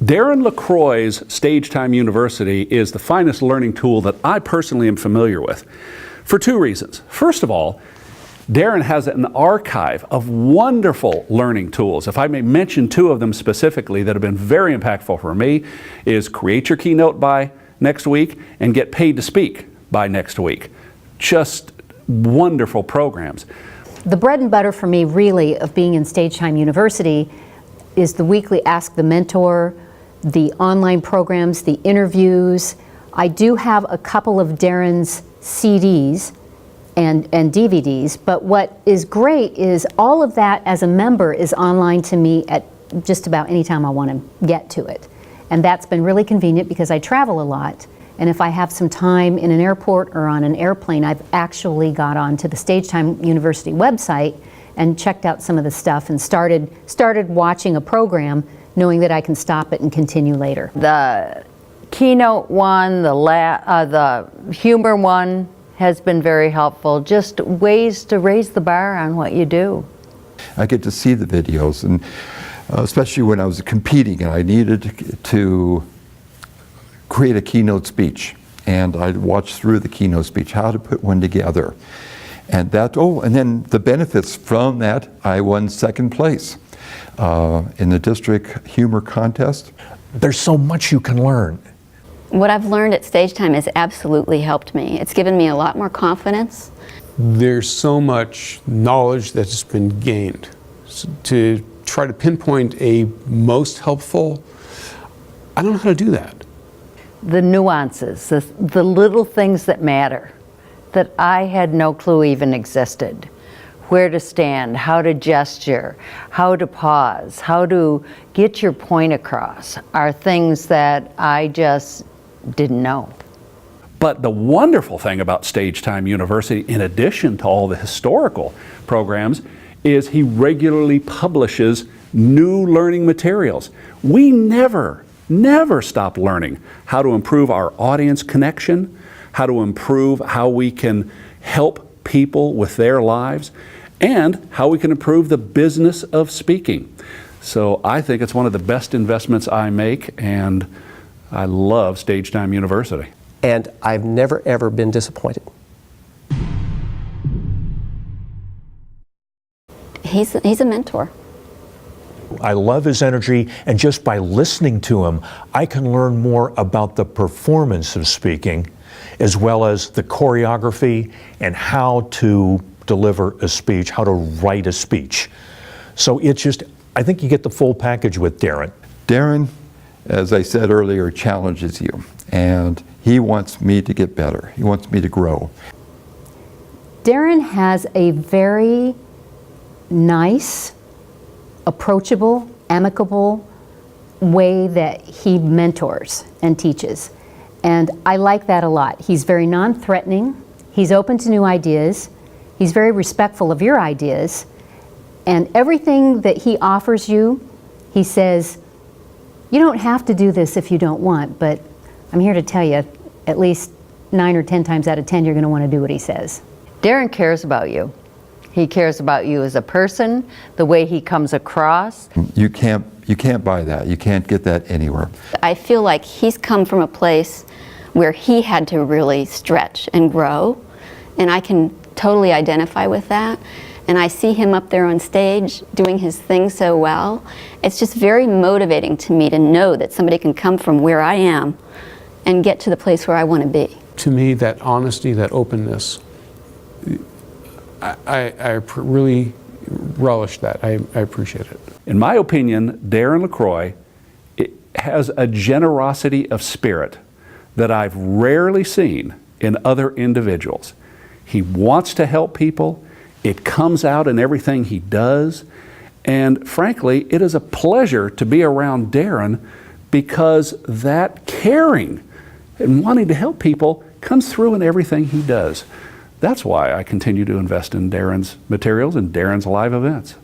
Darren LaCroix's Stage Time University is the finest learning tool that I personally am familiar with for two reasons. First of all, Darren has an archive of wonderful learning tools. If I may mention two of them specifically that have been very impactful for me, is Create Your Keynote by next week and Get Paid to Speak by next week. Just wonderful programs. The bread and butter for me really of being in Stage Time University is the weekly Ask the Mentor, the online programs, the interviews. I do have a couple of Darren's CDs and DVDs, but what is great is all of that as a member is online to me at just about any time I want to get to it. And that's been really convenient because I travel a lot. And if I have some time in an airport or on an airplane, I've actually got onto the Stage Time University website and checked out some of the stuff and started watching a program knowing that I can stop it and continue later. The keynote one, the humor one has been very helpful. Just ways to raise the bar on what you do. I get to see the videos, and especially when I was competing and I needed to create a keynote speech, and I'd watch through the keynote speech, how to put one together. And and then the benefits from that, I won second place in the district humor contest. There's so much you can learn. What I've learned at Stage Time has absolutely helped me. It's given me a lot more confidence. There's so much knowledge that's been gained. So to try to pinpoint a most helpful, I don't know how to do that. The nuances, the little things that matter, that I had no clue even existed. Where to stand, how to gesture, how to pause, how to get your point across are things that I just didn't know. But the wonderful thing about Stage Time University, in addition to all the historical programs, is he regularly publishes new learning materials. We never stop learning how to improve our audience connection, how to improve how we can help people with their lives, and how we can improve the business of speaking. So I think it's one of the best investments I make, and I love Stage Time University. And I've never ever been disappointed. He's a mentor. I love his energy, and just by listening to him, I can learn more about the performance of speaking, as well as the choreography and how to deliver a speech, how to write a speech. So it's just, I think you get the full package with Darren. Darren, as I said earlier, challenges you, and he wants me to get better. He wants me to grow. Darren has a very nice, approachable, amicable way that he mentors and teaches. And I like that a lot. He's very non-threatening. He's open to new ideas. He's very respectful of your ideas. And everything that he offers you, he says, you don't have to do this if you don't want, but I'm here to tell you, at least 9 or 10 times out of 10, you're going to want to do what he says. Darren cares about you. He cares about you as a person, the way he comes across. You can't buy that. You can't get that anywhere. I feel like he's come from a place where he had to really stretch and grow, and I can totally identify with that. And I see him up there on stage doing his thing so well. It's just very motivating to me to know that somebody can come from where I am and get to the place where I want to be. To me, that honesty, that openness, I really relish that. I appreciate it. In my opinion, Darren LaCroix has a generosity of spirit that I've rarely seen in other individuals. He wants to help people. It comes out in everything he does. And frankly, it is a pleasure to be around Darren because that caring and wanting to help people comes through in everything he does. That's why I continue to invest in Darren's materials and Darren's live events.